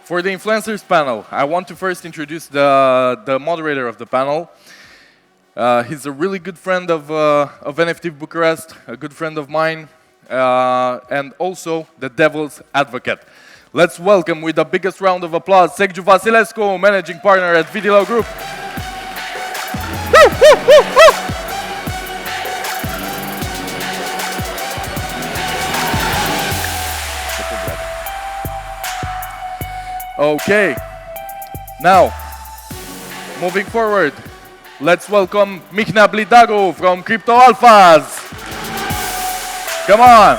for the influencers panel, I want to first introduce the moderator of the panel. He's a really good friend of NFT Bucharest, a good friend of mine, and also the devil's advocate. Let's welcome with the biggest round of applause, Sergiu Vasilescu, managing partner at Vidilo Group. Woo, woo, woo, woo. Okay, now, moving forward, let's welcome Mihnea Blidaru from CryptoAlphas. Come on.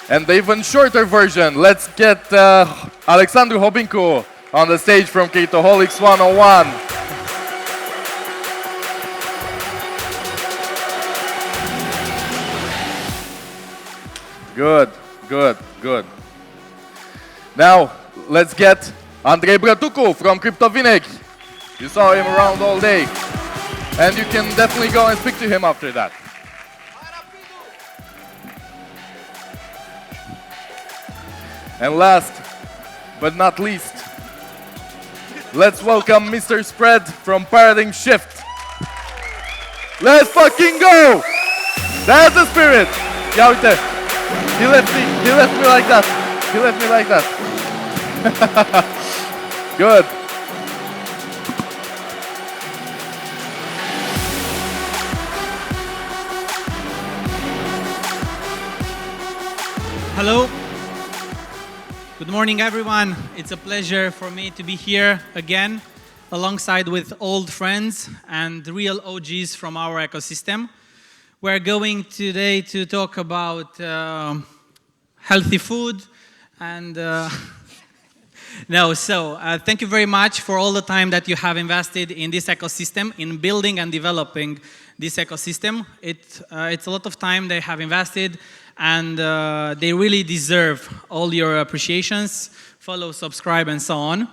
And the even shorter version, let's get Alexandru Hobincu on the stage from Cryptoholics 101. Good, good, good. Now, let's get Andrei Bratucu from CryptoVineri. You saw him around all day. And you can definitely go and speak to him after that. And last, but not least, let's welcome MisterSpread from Paradigm Shift. Let's fucking go! That's the spirit! Yeah, uite. He left me like that. He left me like that. Good. Hello. Good morning, everyone. It's a pleasure for me to be here again, alongside with old friends and real OGs from our ecosystem. We're going today to talk about healthy food and thank you very much for all the time that you have invested in this ecosystem, in building and developing this ecosystem. It's a lot of time they have invested, and they really deserve all your appreciations. Follow, subscribe, and so on.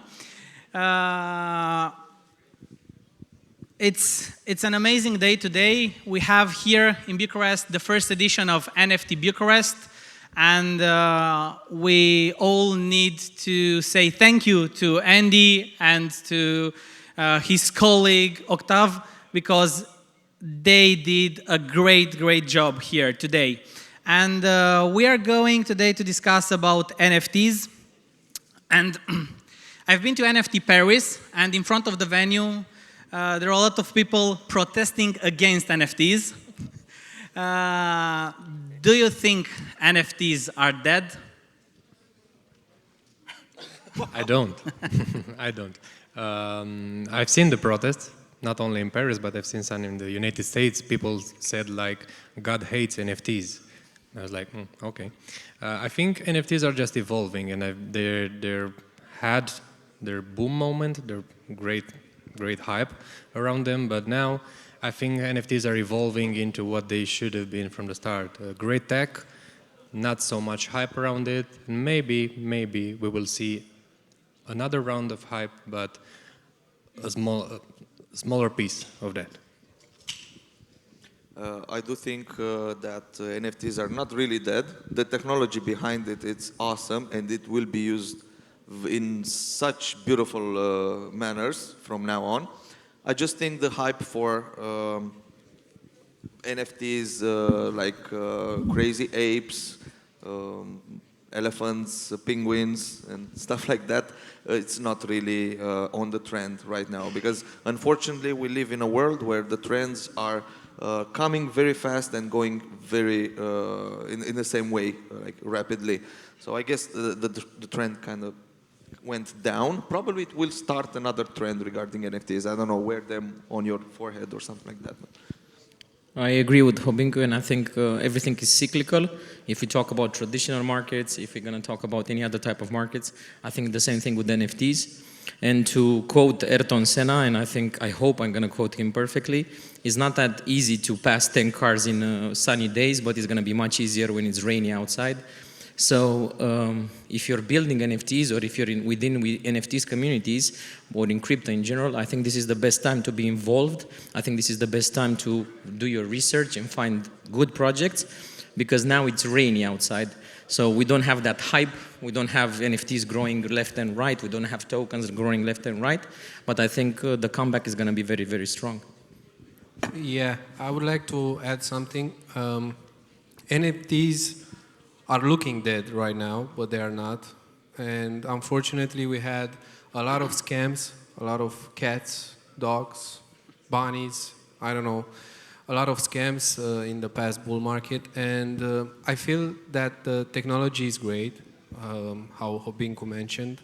It's an amazing day today. We have here in Bucharest the first edition of NFT Bucharest, and we all need to say thank you to Andy and to his colleague Octav, because they did a great job here today. And we are going today to discuss about NFTs. And I've been to NFT Paris, and in front of the venue, there are a lot of people protesting against NFTs. Do you think NFTs are dead? I don't. I don't. I've seen the protests, not only in Paris, but I've seen some in the United States. People said, like, God hates NFTs. I was like, okay. I think NFTs are just evolving, and they're had their boom moment, their great hype around them, but now I think NFTs are evolving into what they should have been from the start. Great tech, not so much hype around it. Maybe we will see another round of hype, but a smaller piece of that. I do think that NFTs are not really dead. The technology behind it, it's awesome, and it will be used in such beautiful manners from now on. I just think the hype for NFTs like crazy apes, elephants, penguins, and stuff like that, it's not really on the trend right now, because unfortunately we live in a world where the trends are coming very fast and going very in the same way, like rapidly. So I guess the trend kind of went down. Probably it will start another trend regarding NFTs. I don't know, wear them on your forehead or something like that. I agree with Hobincu, and I think everything is cyclical. If we talk about traditional markets, if we're going to talk about any other type of markets, I think the same thing with NFTs. And to quote Ayrton Senna, and I hope I'm going to quote him perfectly, it's not that easy to pass 10 cars in sunny days, but it's going to be much easier when it's rainy outside. So if you're building NFTs or if you're within NFTs communities or in crypto in general, I think this is the best time to be involved. I think this is the best time to do your research and find good projects, because now it's rainy outside. So we don't have that hype. We don't have NFTs growing left and right. We don't have tokens growing left and right. But I think the comeback is going to be very, very strong. Yeah, I would like to add something. NFTs are looking dead right now, but they are not. And unfortunately, we had a lot of scams, a lot of cats, dogs, bunnies, I don't know, a lot of scams in the past bull market. And I feel that the technology is great, how Hobincu mentioned,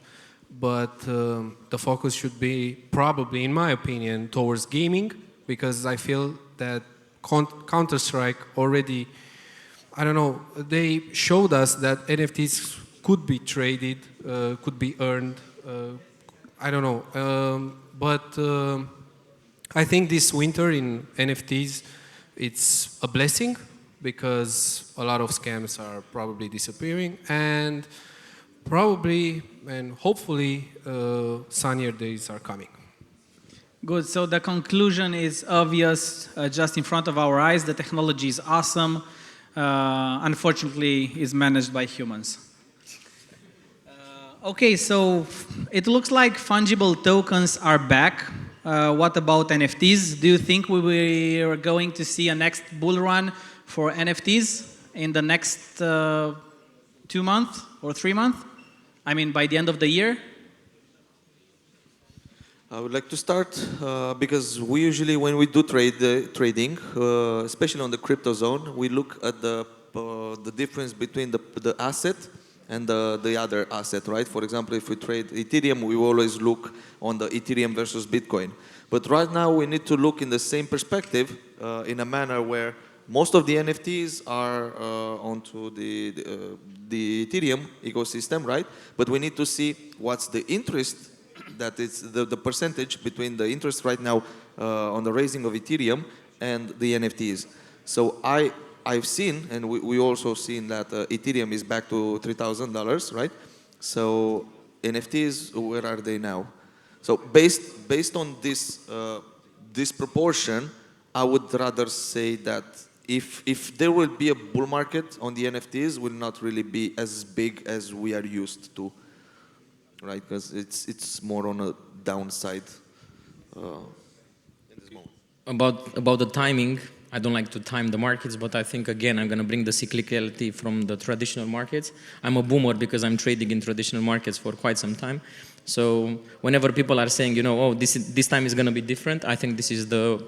but the focus should be probably, in my opinion, towards gaming, because I feel that Counter-Strike already, I don't know, they showed us that NFTs could be traded, could be earned, I don't know. But I think this winter in NFTs, it's a blessing, because a lot of scams are probably disappearing, and probably and hopefully sunnier days are coming. Good, so the conclusion is obvious, just in front of our eyes. The technology is awesome. Unfortunately, is managed by humans. Okay, so it looks like fungible tokens are back. What about NFTs? Do you think we are going to see a next bull run for NFTs in the next 2 months or 3 months? I mean, by the end of the year? I would like to start because we usually, when we do trading, especially on the crypto zone, we look at the difference between the asset and the other asset, right? For example, if we trade Ethereum, we always look on the Ethereum versus Bitcoin. But right now, we need to look in the same perspective in a manner where most of the NFTs are onto the Ethereum ecosystem, right? But we need to see what's the interest, that is the percentage between the interest right now on the raising of Ethereum and the NFTs. So I've seen, and we also seen that Ethereum is back to $3,000, right? So NFTs, where are they now? So based on this proportion, I would rather say that if there will be a bull market on the NFTs, will not really be as big as we are used to, right? Because it's more on a downside in this moment. About the timing, I don't like to time the markets, but I think, again, I'm going to bring the cyclicality from the traditional markets. I'm a boomer because I'm trading in traditional markets for quite some time. So whenever people are saying, you know, oh, this time is going to be different, I think this is the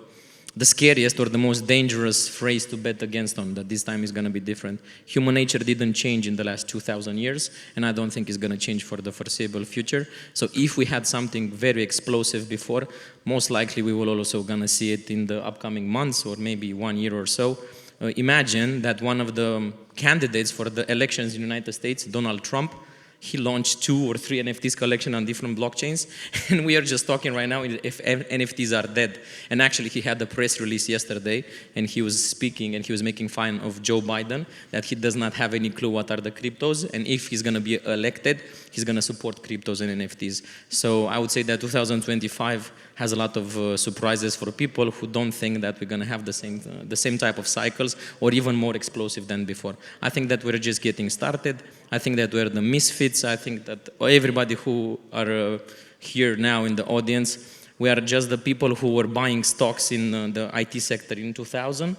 scariest or the most dangerous phrase to bet against on, that this time is going to be different. Human nature didn't change in the last 2,000 years, and I don't think it's going to change for the foreseeable future. So if we had something very explosive before, most likely we will also going to see it in the upcoming months or maybe 1 year or so. Imagine that one of the candidates for the elections in the United States, Donald Trump, he launched 2 or 3 NFTs collection on different blockchains, and we are just talking right now if NFTs are dead. And actually, he had a press release yesterday, and he was speaking and he was making fun of Joe Biden, that he does not have any clue what are the cryptos, and if he's going to be elected, he's going to support cryptos and NFTs. So I would say that 2025 has a lot of surprises for people who don't think that we're going to have the same type of cycles or even more explosive than before. I think that we're just getting started. I think that we're the misfits. I think that everybody who are here now in the audience, we are just the people who were buying stocks in the IT sector in 2000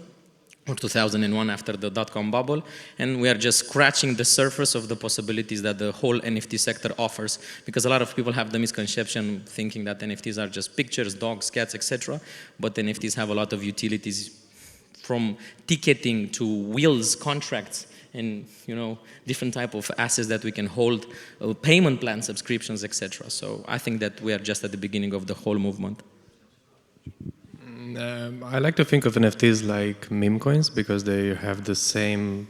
or 2001 after the dot-com bubble, and we are just scratching the surface of the possibilities that the whole NFT sector offers, because a lot of people have the misconception thinking that NFTs are just pictures, dogs, cats, etc. But NFTs have a lot of utilities, from ticketing to wheels, contracts, and different type of assets that we can hold, payment plan subscriptions, etc. So I think that we are just at the beginning of the whole movement. I like to think of NFTs like meme coins, because they have the same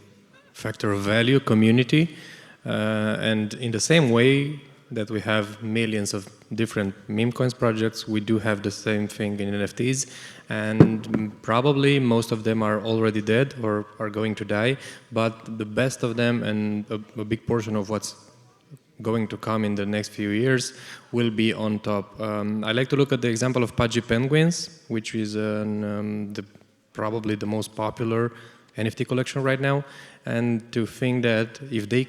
factor of value, community, and in the same way that we have millions of different meme coins projects. We do have the same thing in NFTs, and probably most of them are already dead or are going to die, but the best of them and a big portion of what's going to come in the next few years will be on top. I like to look at the example of Pudgy Penguins, which is probably the most popular NFT collection right now, and to think that if they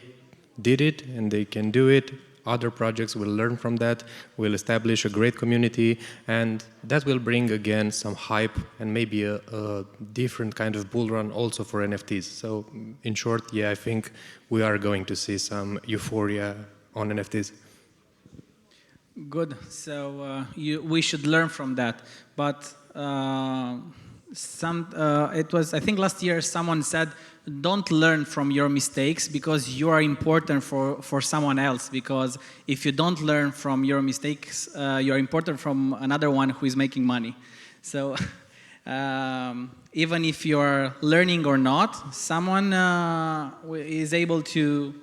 did it and they can do it, other projects will learn from that, will establish a great community, and that will bring again some hype and maybe a different kind of bull run also for NFTs. So in short, yeah, I think we are going to see some euphoria on NFTs. Good. So we should learn from that. But it was, I think last year someone said, don't learn from your mistakes because you are important for someone else. Because if you don't learn from your mistakes, you're important from another one who is making money. So even if you're learning or not, someone is able to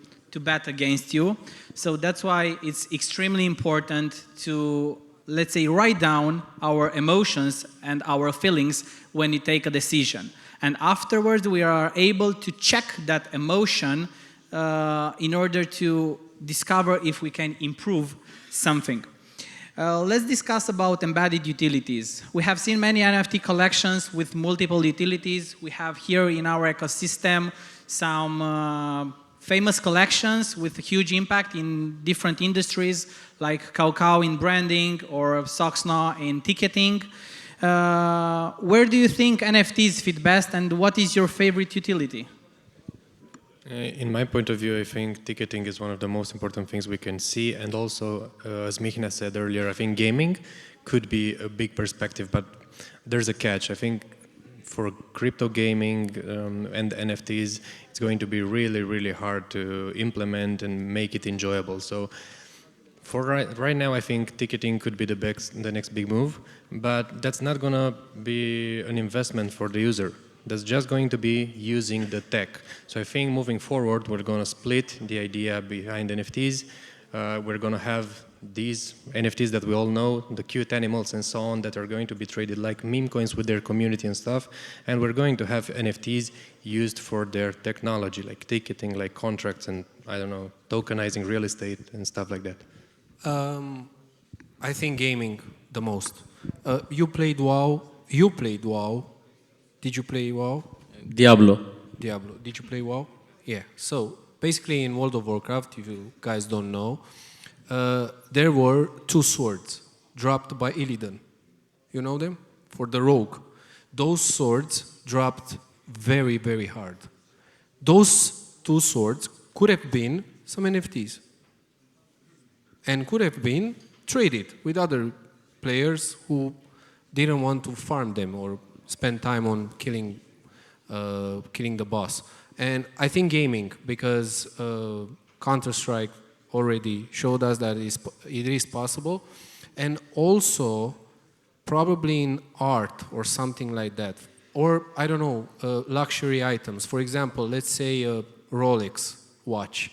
bet against you. So that's why it's extremely important to, let's say, write down our emotions and our feelings when you take a decision. And afterwards, we are able to check that emotion in order to discover if we can improve something. Let's discuss about embedded utilities. We have seen many NFT collections with multiple utilities. We have here in our ecosystem some famous collections with huge impact in different industries, like Cacao in branding or Soxna in ticketing. Where do you think NFTs fit best, and what is your favorite utility? In my point of view, I think ticketing is one of the most important things we can see, and also, as Mihnea said earlier, I think gaming could be a big perspective, but there's a catch. I think for crypto gaming and NFTs, it's going to be really, really hard to implement and make it enjoyable. So for right now, I think ticketing could be the next big move, but that's not going to be an investment for the user. That's just going to be using the tech. So I think moving forward, we're going to split the idea behind NFTs. We're going to have these NFTs that we all know, the cute animals and so on, that are going to be traded like meme coins with their community and stuff. And we're going to have NFTs used for their technology, like ticketing, like contracts, and I don't know, tokenizing real estate and stuff like that. I think gaming the most. You played WoW. You played WoW. Did you play WoW? Diablo. Diablo. Did you play WoW? Yeah. So basically in World of Warcraft, if you guys don't know, there were 2 swords dropped by Illidan. You know them? For the rogue. Those swords dropped very, very hard. Those 2 swords could have been some NFTs and could have been traded with other players who didn't want to farm them or spend time on killing the boss. And I think gaming, because Counter-Strike already showed us that it is possible, and also probably in art or something like that, or I don't know, luxury items. For example, let's say a Rolex watch.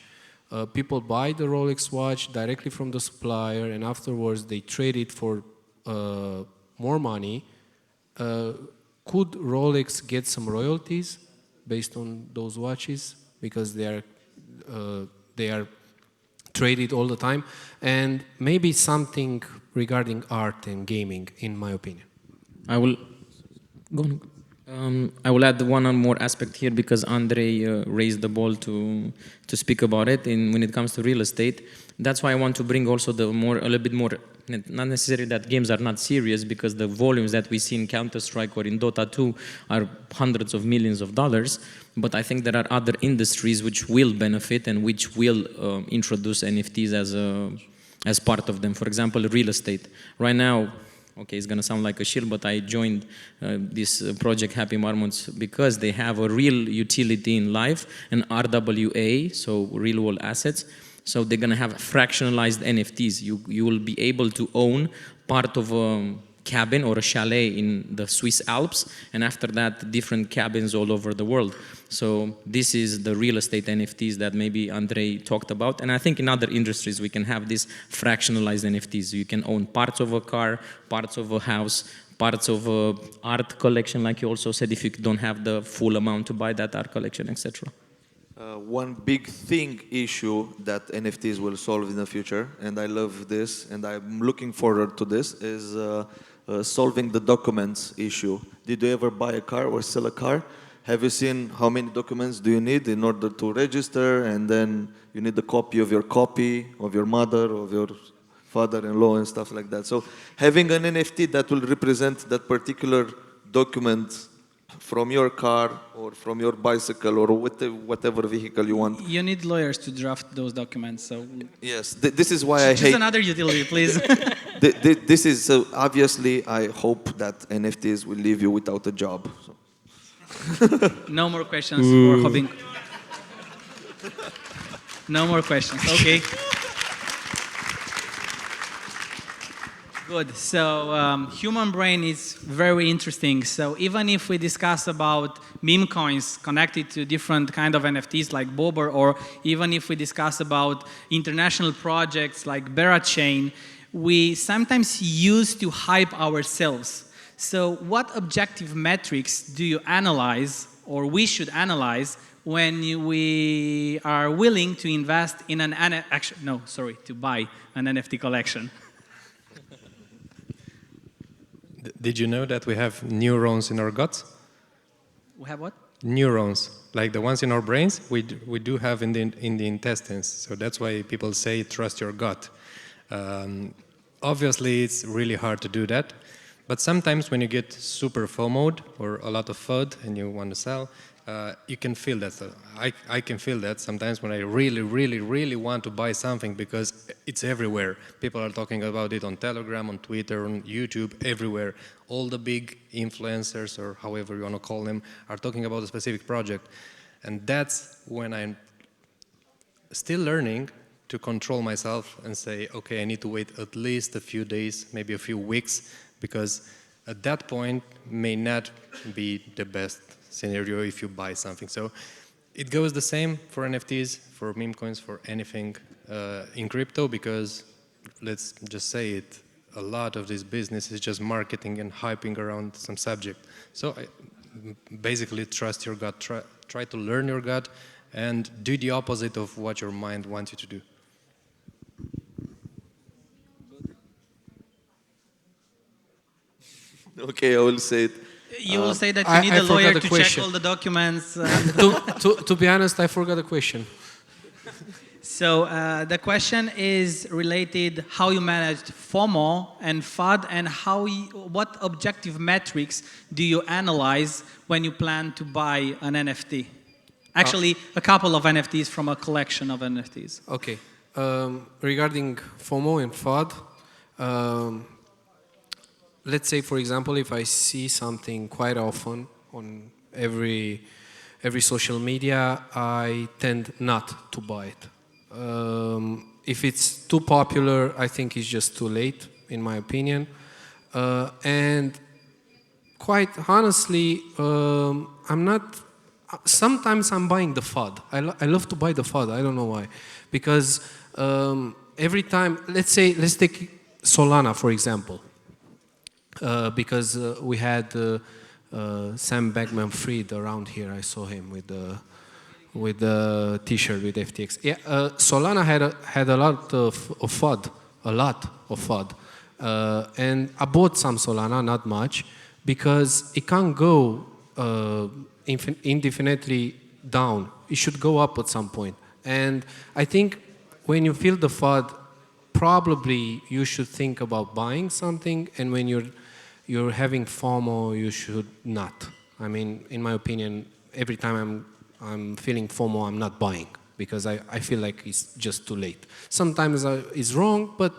People buy the Rolex watch directly from the supplier, and afterwards they trade it for more money. Could Rolex get some royalties based on those watches because they are traded all the time? And maybe something regarding art and gaming, in my opinion. I will go on. I will add one more aspect here because Andrei raised the ball to speak about it. When it comes to real estate, that's why I want to bring also a little bit more. Not necessarily that games are not serious, because the volumes that we see in Counter-Strike or in Dota 2 are hundreds of millions of dollars. But I think there are other industries which will benefit and which will introduce NFTs as part of them. For example, real estate. Right now, okay, it's going to sound like a shield, but I joined this project Happy Marmots because they have a real utility in life, an RWA, so real world assets. So they're going to have fractionalized NFTs. You will be able to own part of a cabin or a chalet in the Swiss Alps, and after that, different cabins all over the world. So this is the real estate NFTs that maybe Andrei talked about. And I think in other industries, we can have these fractionalized NFTs. You can own parts of a car, parts of a house, parts of a art collection, like you also said, if you don't have the full amount to buy that art collection, etc. One big issue that NFTs will solve in the future, and I love this, and I'm looking forward to this, is solving the documents issue. Did you ever buy a car or sell a car? Have you seen how many documents do you need in order to register, and then you need a copy of your mother, of your father-in-law and stuff like that. So having an NFT that will represent that particular document from your car or from your bicycle or whatever vehicle you want. You need lawyers to draft those documents. So yes, this is why I hate... Choose another utility, please. This is, obviously, I hope that NFTs will leave you without a job. So. No more questions for Hobincu. No more questions, okay. Good. So human brain is very interesting. So even if we discuss about meme coins connected to different kind of NFTs like Bobber, or even if we discuss about international projects like Berachain, we sometimes use to hype ourselves. So what objective metrics do you analyze, or we should analyze, when we are willing to invest in an to buy an NFT collection? Did you know that we have neurons in our guts? We have what? Neurons, like the ones in our brains, we do have in the intestines. So that's why people say trust your gut. Obviously, it's really hard to do that. But sometimes when you get super FOMO'd or a lot of FUD and you want to sell, you can feel that. So I can feel that sometimes when I really want to buy something because it's everywhere. People are talking about it on Telegram, on Twitter, on YouTube, everywhere. All the big influencers, or however you want to call them, are talking about a specific project. And that's when I'm still learning to control myself and say, okay, I need to wait at least a few days, maybe a few weeks, because at that point may not be the best scenario if you buy something. So it goes the same for NFTs, for meme coins, for anything in crypto, because let's just say it, a lot of this business is just marketing and hyping around some subject. So basically trust your gut, try to learn your gut and do the opposite of what your mind wants you to do. Okay, I will say it. You will say that you need a lawyer to check all the documents. To be honest, I forgot the question. So the question is related how you managed FOMO and FUD, and what objective metrics do you analyze when you plan to buy an NFT? Actually, a couple of NFTs from a collection of NFTs. Okay. Regarding FOMO and FUD, let's say, for example, if I see something quite often on every social media, I tend not to buy it. If it's too popular, I think it's just too late, in my opinion. And quite honestly, I'm not... Sometimes I'm buying the FUD. I love to buy the FUD. I don't know why. Because every time... Let's take Solana, for example. Because we had Sam Bankman-Fried around here. I saw him with the T-shirt with FTX. Yeah, Solana had a lot of FUD, and I bought some Solana, not much, because it can't go indefinitely down. It should go up at some point. And I think when you feel the FUD, probably you should think about buying something, and when you're having FOMO, you should not. I mean, in my opinion, every time I'm feeling FOMO, I'm not buying, because I feel like it's just too late. Sometimes it's wrong, but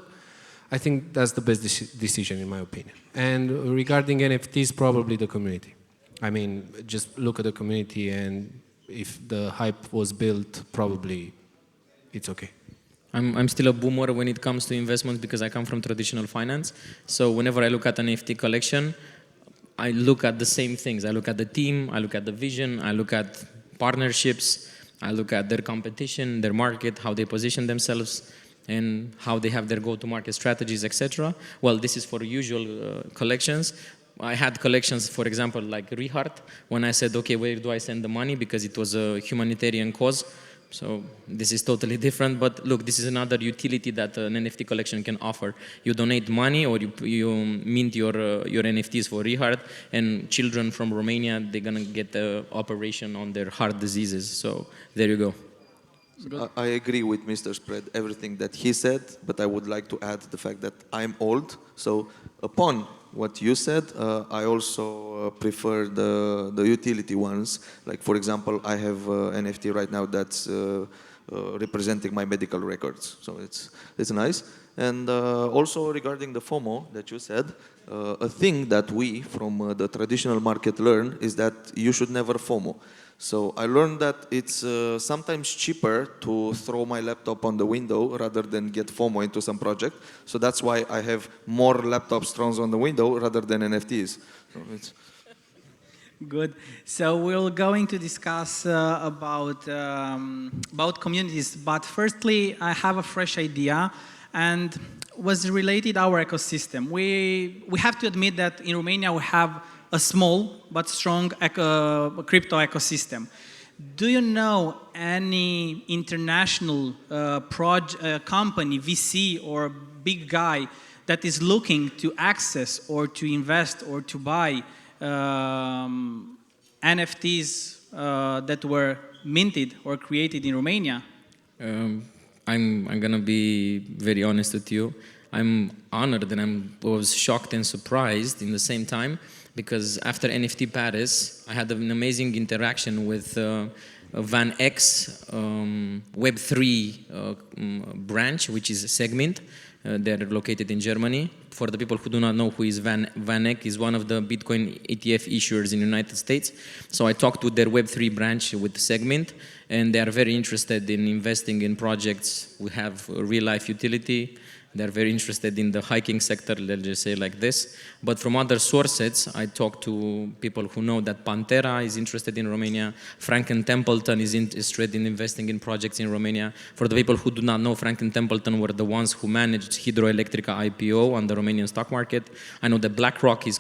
I think that's the best decision, in my opinion. And regarding NFTs, probably the community. I mean, just look at the community, and if the hype was built, probably it's okay. I'm still a boomer when it comes to investments because I come from traditional finance. So whenever I look at an NFT collection, I look at the same things. I look at the team, I look at the vision, I look at partnerships, I look at their competition, their market, how they position themselves, and how they have their go-to-market strategies, etc. Well, this is for usual collections. I had collections, for example, like Richard, when I said, okay, where do I send the money? Because it was a humanitarian cause. So this is totally different, but look, this is another utility that an NFT collection can offer. You donate money or you mint your NFTs for Richard, and children from Romania, they're gonna get the operation on their heart diseases. So there you go. I agree with MisterSpread, everything that he said, but I would like to add the fact that I'm old. So upon what you said, I also prefer the utility ones. Like, for example, I have NFT right now that's representing my medical records. So it's nice. And also regarding the FOMO that you said, a thing that we from the traditional market learn is that you should never FOMO. So I learned that it's sometimes cheaper to throw my laptop on the window rather than get FOMO into some project. So that's why I have more laptops thrown on the window rather than NFTs. So it's Good. So we're going to discuss about communities. But firstly, I have a fresh idea, and was related our ecosystem. We have to admit that in Romania we have a small but strong crypto ecosystem. Do you know any international company, VC or big guy that is looking to access or to invest or to buy NFTs that were minted or created in Romania? I'm gonna be very honest with you. I'm honored and I was shocked and surprised in the same time, because after NFT Paris, I had an amazing interaction with Van X Web3 branch, which is Segment. They're located in Germany. For the people who do not know who is Van Eck, is one of the Bitcoin ETF issuers in the United States. So I talked with their Web3 branch with Segment, and they are very interested in investing in projects who have real-life utility. They're very interested in the hiking sector, let's just say like this. But from other sources, I talked to people who know that Pantera is interested in Romania. Franken Templeton is interested in investing in projects in Romania. For the people who do not know, Franken Templeton were the ones who managed Hidroelectrica IPO on the Romanian stock market. I know that BlackRock is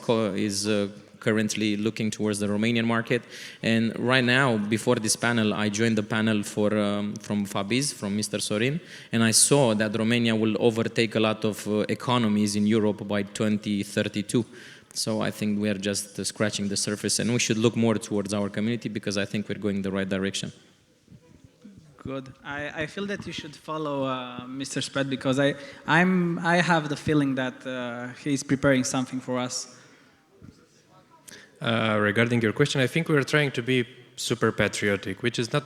currently looking towards the Romanian market. And right now, before this panel, I joined the panel from Fabiz, from Mr. Sorin, and I saw that Romania will overtake a lot of economies in Europe by 2032. So I think we are just scratching the surface, and we should look more towards our community, because I think we're going the right direction. Good. I feel that you should follow MisterSpread, because I have the feeling that he's preparing something for us. Regarding your question, I think we are trying to be super patriotic, which is not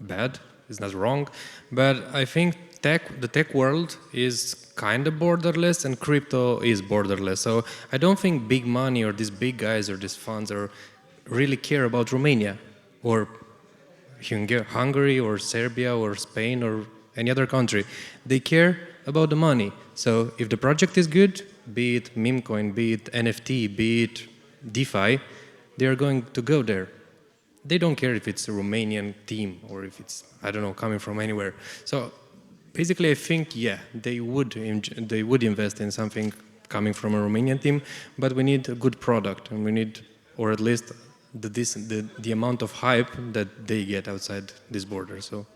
bad, it's not wrong, but I think the tech world is kind of borderless and crypto is borderless. So I don't think big money or these big guys or these funds really care about Romania or Hungary or Serbia or Spain or any other country. They care about the money. So if the project is good, be it meme coin, be it NFT, be it DeFi, they are going to go there. They don't care if it's a Romanian team or if it's, I don't know, coming from anywhere. So basically, I think, yeah, they would invest in something coming from a Romanian team, but we need a good product, and we need, or at least the amount of hype that they get outside this border. So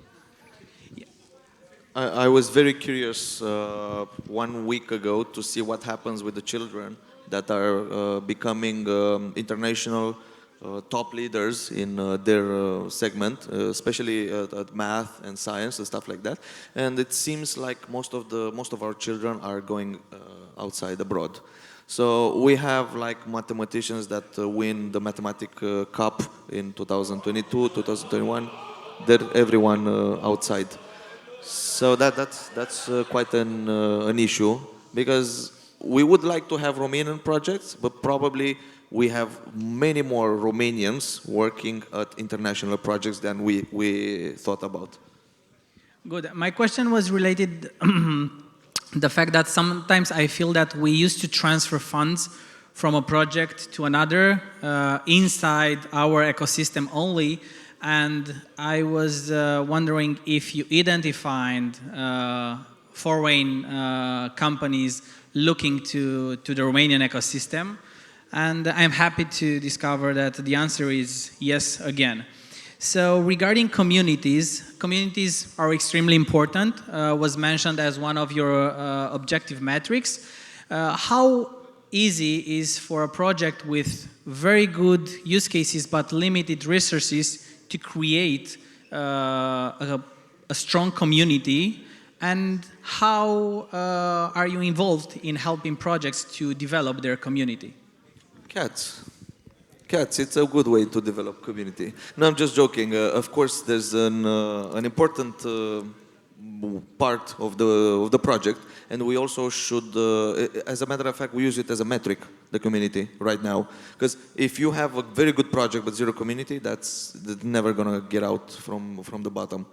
I was very curious 1 week ago to see what happens with the children that are becoming international top leaders in their segment, especially at math and science and stuff like that. And it seems like most of our children are going outside abroad. So we have like mathematicians that win the Mathematic Cup in 2022, 2021. They're everyone outside. So that's quite an issue, because we would like to have Romanian projects, but probably we have many more Romanians working at international projects than we thought about. Good. My question was related the fact that sometimes I feel that we used to transfer funds from a project to another inside our ecosystem only, and I was wondering if you identified foreign companies looking to the Romanian ecosystem, and I'm happy to discover that the answer is yes again. So regarding communities, communities are extremely important, was mentioned as one of your objective metrics. How easy is for a project with very good use cases but limited resources to create a strong community, and how are you involved in helping projects to develop their community? Cats. Cats, it's a good way to develop community. No, I'm just joking. Of course, there's an important part of the project, and we also should, as a matter of fact, we use it as a metric, the community, right now. Because if you have a very good project but zero community, that's never gonna get out from the bottom.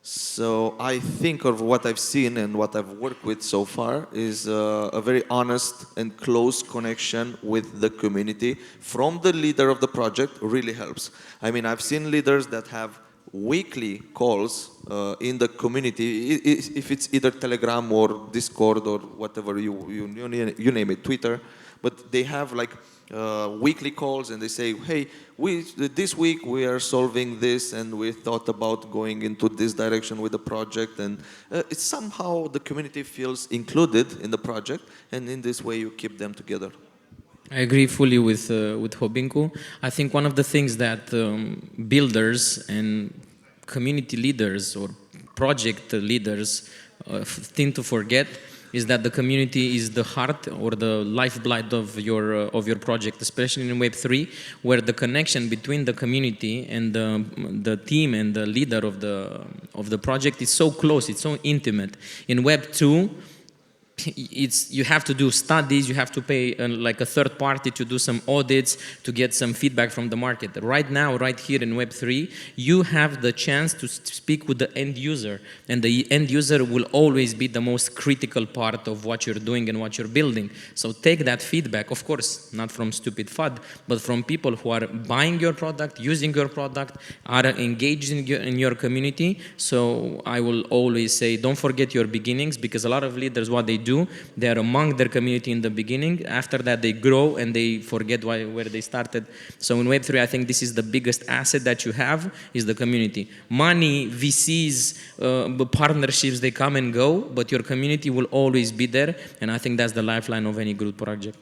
So I think of what I've seen and what I've worked with so far is a very honest and close connection with the community from the leader of the project really helps. I mean, I've seen leaders that have weekly calls in the community, if it's either Telegram or Discord or whatever you name it, Twitter, but they have like weekly calls and they say, hey, this week we are solving this and we thought about going into this direction with the project, and it's somehow the community feels included in the project, and in this way you keep them together. I agree fully with Hobincu. I think one of the things that builders and community leaders or project leaders tend to forget is that the community is the heart or the lifeblood of your project, especially in Web3, where the connection between the community and the team and the leader of the project is so close, it's so intimate. In Web2, you have to do studies, you have to pay like a third party to do some audits to get some feedback from the market. Right now, right here in Web3, you have the chance to speak with the end user, and the end user will always be the most critical part of what you're doing and what you're building. So take that feedback, of course, not from stupid FUD, but from people who are buying your product, using your product, are engaged in your community. So I will always say, don't forget your beginnings, because a lot of leaders, what they do, they are among their community in the beginning. After that, they grow and they forget where they started. So in Web3, I think this is the biggest asset that you have, is the community. Money, VCs, partnerships, they come and go, but your community will always be there. And I think that's the lifeline of any good project.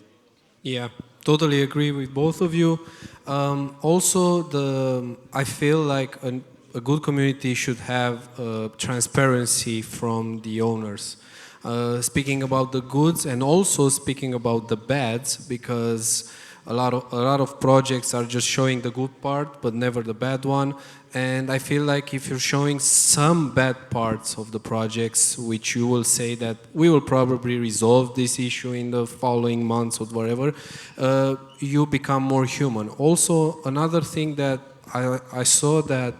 Yeah, totally agree with both of you. Also, I feel like a good community should have transparency from the owners. Speaking about the goods and also speaking about the bads, because a lot of projects are just showing the good part but never the bad one. And I feel like if you're showing some bad parts of the projects, which you will say that we will probably resolve this issue in the following months or whatever, you become more human. Also, another thing that I saw that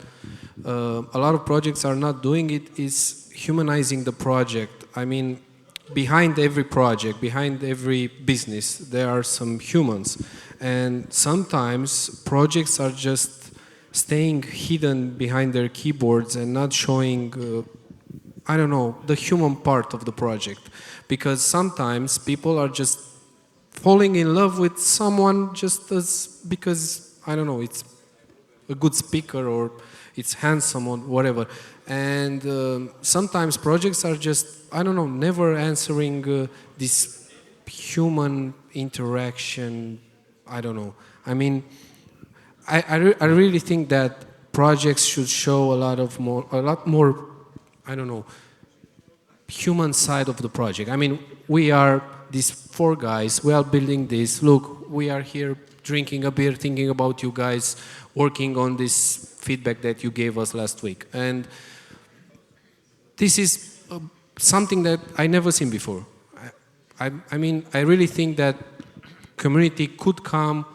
a lot of projects are not doing it is humanizing the project. I mean, behind every project, behind every business, there are some humans. And sometimes projects are just staying hidden behind their keyboards and not showing, I don't know, the human part of the project. Because sometimes people are just falling in love with someone just because, I don't know, it's a good speaker or it's handsome or whatever. And sometimes projects are just, I don't know, never answering this human interaction. I don't know. I mean, I really think that projects should show a lot more, I don't know, human side of the project. I mean, we are these four guys, we are building this. Look, we are here drinking a beer, thinking about you guys, working on this feedback that you gave us last week. And this is something that I never seen before. I mean, I really think that community could come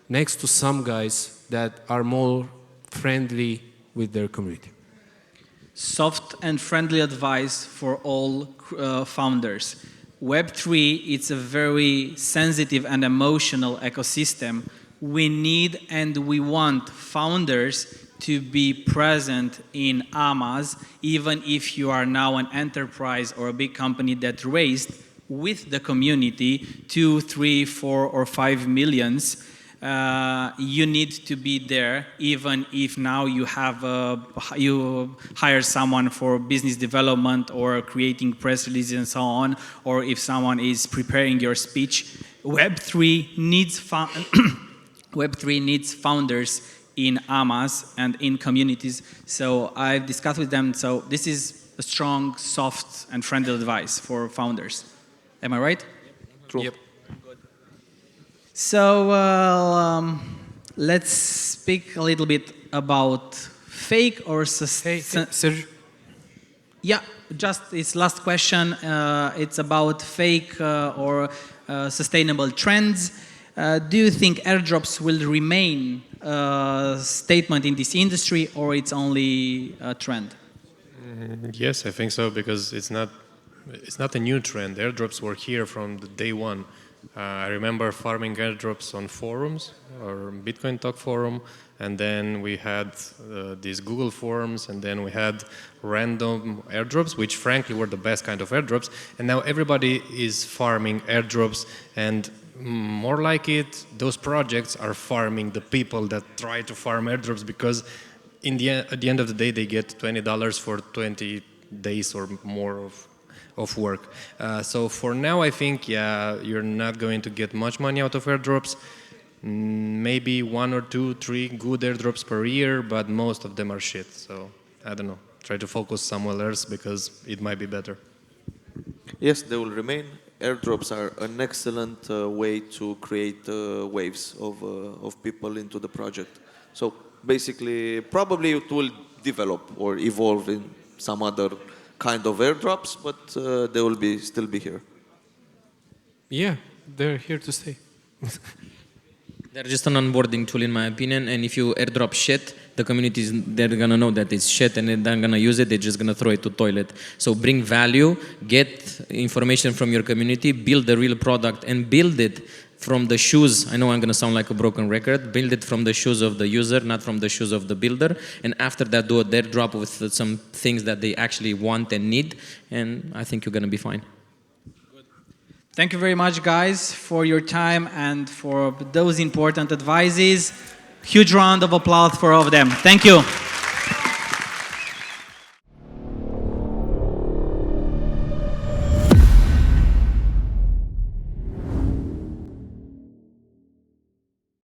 next to some guys that are more friendly with their community. soft and friendly advice for all founders. Web3, it's a very sensitive and emotional ecosystem. We need and we want founders to be present in AMAs, even if you are now an enterprise or a big company that raised with the community 2, 3, 4, or 5 millions. You need to be there, even if now you have you hire someone for business development or creating press releases and so on, or if someone is preparing your speech. Web3 needs Web3 needs founders in AMAs and in communities. So I've discussed with them. So this is a strong, soft, and friendly advice for founders. Am I right? True. Yep. So let's speak a little bit about fake or Sergiu. Yeah, just its last question. It's about fake or sustainable trends. Do you think airdrops will remain a statement in this industry, or it's only a trend? Yes, I think so, because it's not a new trend. Airdrops were here from the day one. I remember farming airdrops on forums or Bitcoin Talk forum, and then we had these Google forums, and then we had random airdrops, which frankly were the best kind of airdrops. And now everybody is farming airdrops, and more like it, those projects are farming the people that try to farm airdrops, because at the end of the day, they get $20 for 20 days or more of work. So for now, I think, yeah, you're not going to get much money out of airdrops. Maybe 1 or 2, 3 good airdrops per year, but most of them are shit. So I don't know. Try to focus somewhere else, because it might be better. Yes, they will remain. Airdrops are an excellent way to create waves of people into the project. So basically, probably it will develop or evolve in some other kind of airdrops, but they will still be here. Yeah, they're here to stay. They're just an onboarding tool, in my opinion, and if you airdrop shit, the communities, they're gonna know that it's shit and they're not gonna use it, they're just gonna throw it to toilet. So bring value, get information from your community, build the real product, and build it from the shoes. I know I'm gonna sound like a broken record. Build it from the shoes of the user, not from the shoes of the builder. And after that, do a airdrop with some things that they actually want and need, and I think you're gonna be fine. Thank you very much, guys, for your time and for those important advices. Huge round of applause for all of them. Thank you.